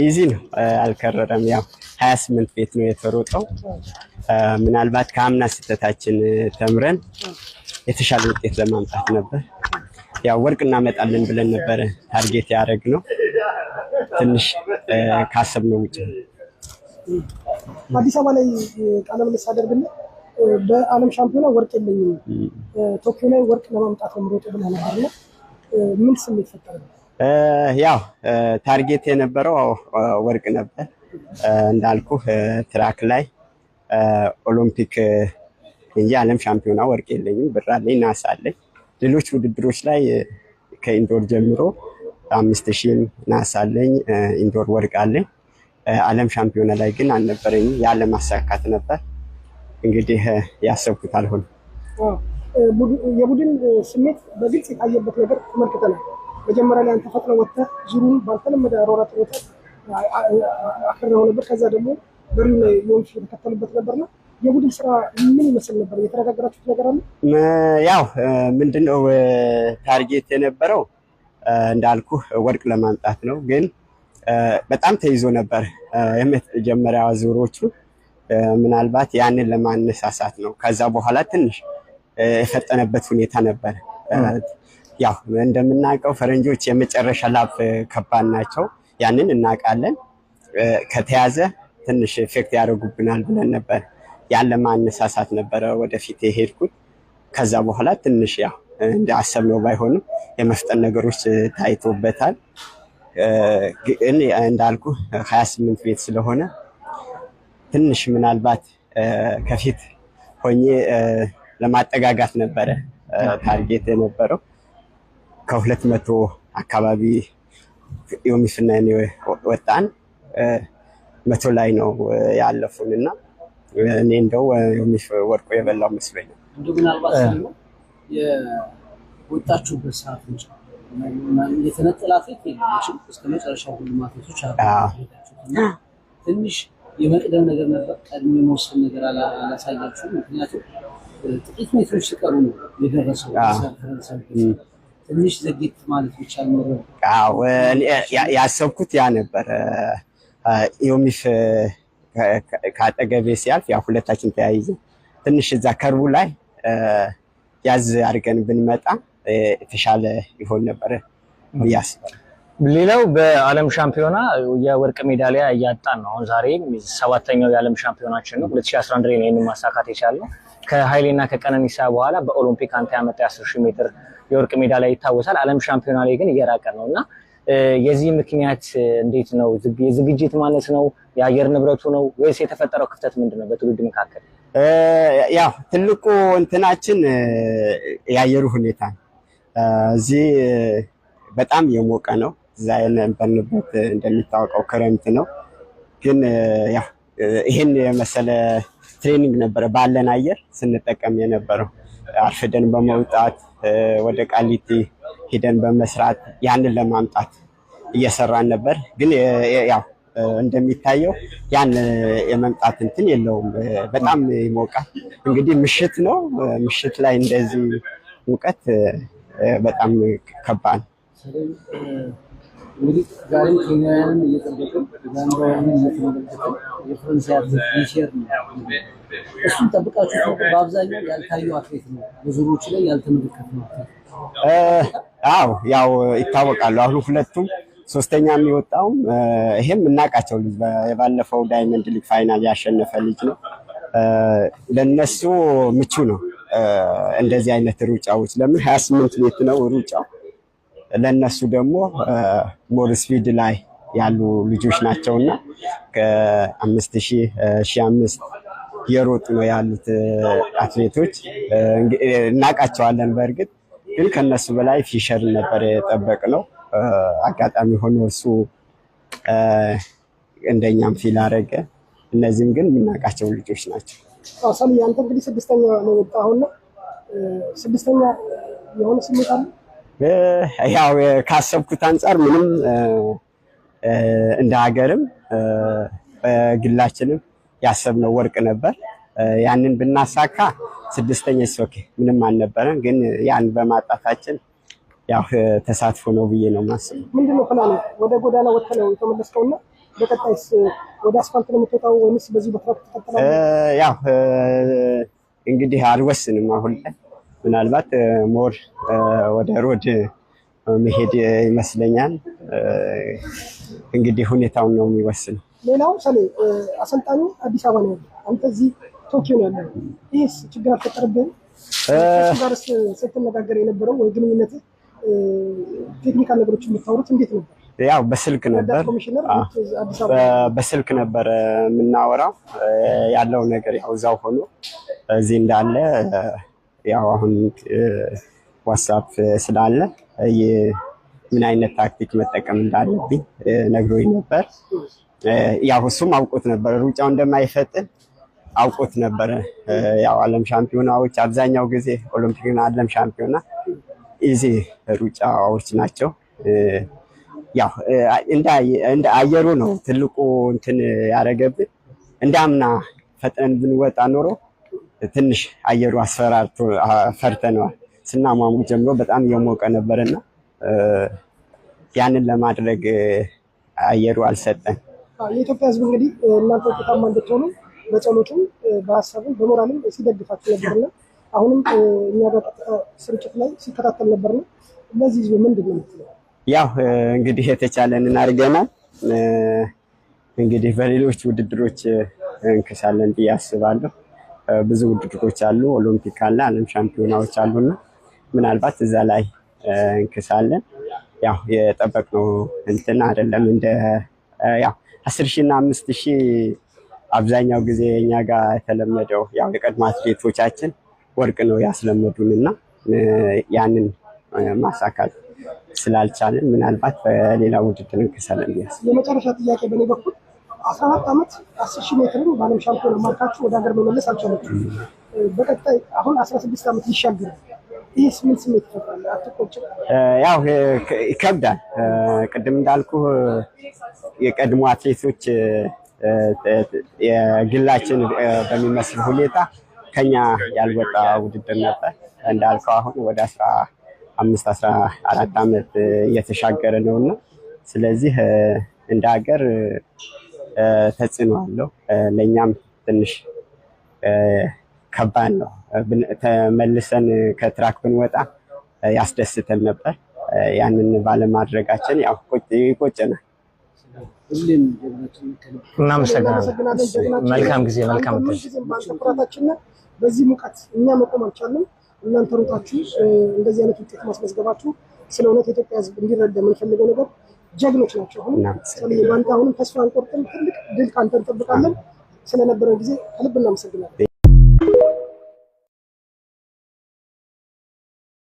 ኢዚ ነው አልከረረም። ያው 28 ቤት ነው የተሮጠው። ምናልባት ከአምና ስህተታችን ተምረን የተሻለ ውጤት ለማምጣት ነበር። ያው ወርቅ እናመጣለን ብለን ነበር ታርጌት ያደረግነው። ትንሽ ካሰብነው ውጭ ነው። አዲስ አበባ ላይ ቃለ ምልልስ አደርግልህ በዓለም ሻምፒዮና ወርቅ የለኝም ቶኪዮ ላይ ወርቅ ለማምጣት ነው የምሮጠው ብለህ ነበርና ምን ስሜት ፈጠረ? ያው ታርጌት የነበረው ወርቅ ነበር። እንዳልኩ ትራክ ላይ ኦሎምፒክ እንጂ ዓለም ሻምፒዮና ወርቅ የለኝም። ብር አለኝ፣ ናስ አለኝ። ሌሎች ውድድሮች ላይ ከኢንዶር ጀምሮ 5000 ናስ አለኝ፣ ኢንዶር ወርቅ አለኝ። ዓለም ሻምፒዮና ላይ ግን አልነበረኝም። ያለ ማሳካት ነበር እንግዲህ ያሰብኩት አልሆነ። የቡድን ስሜት በግልጽ የታየበት ነገር ተመልክተናል። መጀመሪያ ላይ አንተ ፈጥነህ ወጥተህ ዙሩን ባልተለመደ አሮራ ጥሮታ አከረው ነበር። ከዛ ደግሞ በሪው ላይ ዮንሽ የተከተሉበት ነበርና የቡድን ስራ ምን ይመስል ነበር? የተረጋገራችሁት ነገር አለ? ያው ምንድነው ታርጌት የነበረው እንዳልኩ ወርቅ ለማምጣት ነው። ግን በጣም ተይዞ ነበር የመጀመሪያ ዙሮቹ። ምናልባት ያንን ለማነሳሳት ነው። ከዛ በኋላ ትንሽ የፈጠነበት ሁኔታ ነበር። ያው እንደምናውቀው ፈረንጆች የመጨረሻ ላፕ ከባድ ናቸው። ያንን እናውቃለን። ከተያዘ ትንሽ ኢፌክት ያደርጉብናል ብለን ነበር። ያን ለማነሳሳት ነበረ ወደፊት የሄድኩት። ከዛ በኋላ ትንሽ ያው እንዳሰብነው ባይሆንም የመፍጠን ነገሮች ታይቶበታል። ግን እንዳልኩ 28 ቤት ስለሆነ ትንሽ ምናልባት ከፊት ሆኜ ለማጠጋጋት ነበረ ታርጌት የነበረው። ከ200 አካባቢ ዮሚፍና እኔ ወጣን። 100 ላይ ነው ያለፉንና እኔ እንደው ዮሚፍ ወርቆ የበላው መስሎኝ ነው። እንደው ምናልባት የወጣችሁበት ሰዓት እንጂ የተነጠለ አትሌት የለችም። እስከ መጨረሻው ሁሉም አትሌቶች አሉ። ትንሽ የመቅደም ነገር ነበር። ቀድሞ የመወሰን ነገር አላሳያችሁም። ምክንያቱም ጥቂት ሜትሮች ሲቀሩ ነው የደረሰው። ትንሽ ዘግይት ማለት ብቻ ነው። አዎ ያሰብኩት ያ ነበር። ዮሚፍ ከአጠገቤ ሲያልፍ ያው ሁለታችን ተያይዘን ትንሽ እዛ ከርቡ ላይ ያዝ አድርገን ብንመጣ የተሻለ ይሆን ነበር ብዬ አስባለሁ። ሌላው በዓለም ሻምፒዮና የወርቅ ሜዳሊያ እያጣን ነው። አሁን ዛሬ 7ኛው የዓለም ሻምፒዮናችን ነው። 2011 ላይ ነው ማሳካት የቻልነው። ከኃይሌና ከቀነኒሳ በኋላ በኦሎምፒክ አንተ ያመጣ 10000 ሜትር የወርቅ ሜዳሊያ ይታወሳል። ዓለም ሻምፒዮና ላይ ግን እየራቀ ነውና የዚህ ምክንያት እንዴት ነው? የዝግጅት ማለት ነው? የአየር ንብረቱ ነው ወይስ የተፈጠረው ክፍተት ምንድነው በትውልድ መካከል? ያው ትልቁ እንትናችን የአየሩ ሁኔታ ነው። እዚህ በጣም የሞቀ ነው። እዛ የነበርንበት እንደሚታወቀው ክረምት ነው። ግን ያው ይሄን የመሰለ ትሬኒንግ ነበረ ባለን አየር ስንጠቀም የነበረው። አርፍደን በመውጣት ወደ ቃሊቲ ሄደን በመስራት ያንን ለማምጣት እየሰራን ነበር። ግን ያው እንደሚታየው ያን የመምጣት እንትን የለውም። በጣም ይሞቃል። እንግዲህ ምሽት ነው። ምሽት ላይ እንደዚህ ሙቀት በጣም ከባድ ነው። እንግዲህ ዛሬም ኬንያውያንን እየጠበቅን ኡጋንዳውያንን እየተመለከትን የፈረንሳይ አትሌት ሊሼር ነው። እሱን ጠብቃችሁ በአብዛኛው ያልታየው አትሌት ነው። በዙሮቹ ላይ ያልተመለከትነው አትሌት። አዎ ያው ይታወቃሉ። አሁን ሁለቱም ሶስተኛ የሚወጣውም ይሄም እናውቃቸው ልጅ የባለፈው ዳይመንድ ሊግ ፋይናል ያሸነፈ ልጅ ነው። ለነሱ ምቹ ነው እንደዚህ አይነት ሩጫዎች። ለምን 28 ቤት ነው ሩጫው። ለነሱ ደግሞ ሞር ስፒድ ላይ ያሉ ልጆች ናቸውና ከ5000 1500 የሮጡ ነው ያሉት አትሌቶች። እናውቃቸዋለን። በእርግጥ ግን ከነሱ በላይ ፊሸር ነበር የጠበቅነው። አጋጣሚ ሆኖ እሱ እንደኛም ፊል አደረገ። እነዚህም ግን የምናውቃቸው ልጆች ናቸው። ሰሚ አንተ እንግዲህ 6ኛ ነው የወጣኸውና 6ኛ የሆነ ስሜት አለ? ያው ካሰብኩት አንፃር ምንም እንደ ሀገርም በግላችንም ያሰብነው ወርቅ ነበር። ያንን ብናሳካ 6ኛ ኦኬ ምንም አልነበረም። ግን ያን በማጣታችን ያው ተሳትፎ ነው ብዬ ነው የማስበው። ምንድነው ፕላኑ? ወደ ጎዳና ወጥተህ ነው የተመለስከውና በቀጣይስ ወደ አስፋልት ነው የምትወጣው ወይስ በዚህ በትራክ ትቀጥላለህ? ያው እንግዲህ አልወስንም አሁን ላይ ምናልባት ሞር ወደ ሮድ መሄድ ይመስለኛል። እንግዲህ ሁኔታውን ነው የሚወስነው። ሌላው ሰሌ አሰልጣኙ አዲስ አበባ ነው ያለው፣ አንተ እዚህ ቶኪዮ ነው ያለው። ይህስ ችግር አልፈጠረብህም? ጋርስ ስትነጋገር የነበረው ወይ ግንኙነት ቴክኒካል ነገሮች የምታወሩት እንዴት ነበር? ያው በስልክ ነበር የምናወራው ያለው ነገር ያው እዛው ሆኖ እዚህ እንዳለ ያው አሁን ዋትስአፕ ስላለ ምን አይነት ታክቲክ መጠቀም እንዳለብኝ ነግሮኝ ነበር። ያው እሱም አውቆት ነበር ሩጫው እንደማይፈጥን አውቆት ነበር። ያው ዓለም ሻምፒዮናዎች አብዛኛው ጊዜ ኦሎምፒክና ዓለም ሻምፒዮና ኢዚ ሩጫዎች ናቸው። ያው እንደ አየሩ ነው ትልቁ እንትን ያደረገብን። እንዳምና ፈጥነን ብንወጣ ኖሮ ትንሽ አየሩ አስፈራርቶ ፈርተነዋል። ስናሟሙ ጀምሮ በጣም እየሞቀ ነበርና ያንን ለማድረግ አየሩ አልሰጠን። የኢትዮጵያ ሕዝብ እንግዲህ እናንተ ውጤታማ እንድትሆኑ በጸሎቱም በሀሳብም በሞራልም ሲደግፋችሁ ነበርና አሁንም እኛ ጋር ስርጭት ላይ ሲከታተል ነበርና ለዚህ ሕዝብ ምንድን ነው የምትለው? ያው እንግዲህ የተቻለንን አድርገናል። እንግዲህ በሌሎች ውድድሮች እንክሳለን ብዬ አስባለሁ። ብዙ ውድድሮች አሉ፣ ኦሎምፒክ አለ፣ ዓለም ሻምፒዮናዎች አሉና ምናልባት እዛ ላይ እንክሳለን። ያው የጠበቅነው እንትን አይደለም። እንደ ያው 10,000 እና 5,000 አብዛኛው ጊዜ እኛ ጋር የተለመደው ያው የቀድሞ አትሌቶቻችን ወርቅ ነው ያስለመዱንና ያንን ማሳካት ስላልቻለን ምናልባት በሌላ ውድድር እንክሳለን ብያስ። የመጨረሻ ጥያቄ በእኔ በኩል 14 ዓመት 10,000 ሜትርን በዓለም ሻምፒዮና ማርካችሁ ወደ ሀገር መመለስ አልቻላችሁም። በቀጣይ አሁን 16 ዓመት ይሻገራል። ይህስ ምን ስሜት ይፈጥራል? አትቆጭም? ያው ይከብዳል። ቅድም እንዳልኩ የቀድሞ አትሌቶች የግላችን በሚመስል ሁኔታ ከኛ ያልወጣ ውድድር ነበር። እንዳልከው አሁን ወደ 15-14 ዓመት እየተሻገረ ነውና ስለዚህ እንደ ሀገር ተጽዕኖ አለው። ለኛም ትንሽ ከባድ ነው። ተመልሰን ከትራክ ብንወጣ ያስደስተን ነበር። ያንን ባለማድረጋችን ያው ይቆጨናል። እናመሰግናለን። መልካም ጊዜ፣ መልካም እድል። በዚህ ሙቀት እኛ መቆም አልቻለም። እናንተ ሩጣችሁ እንደዚህ አይነት ውጤት ማስመዝገባችሁ ስለ እውነት የኢትዮጵያ ሕዝብ እንዲረዳ የምንፈልገው ነገር ጀግኖች ናቸው። አሁንም ተስፋ አንቆርጥም። ትልቅ ድል ካንተ እንጠብቃለን። ስለነበረን ጊዜ ከልብ እናመሰግናለን።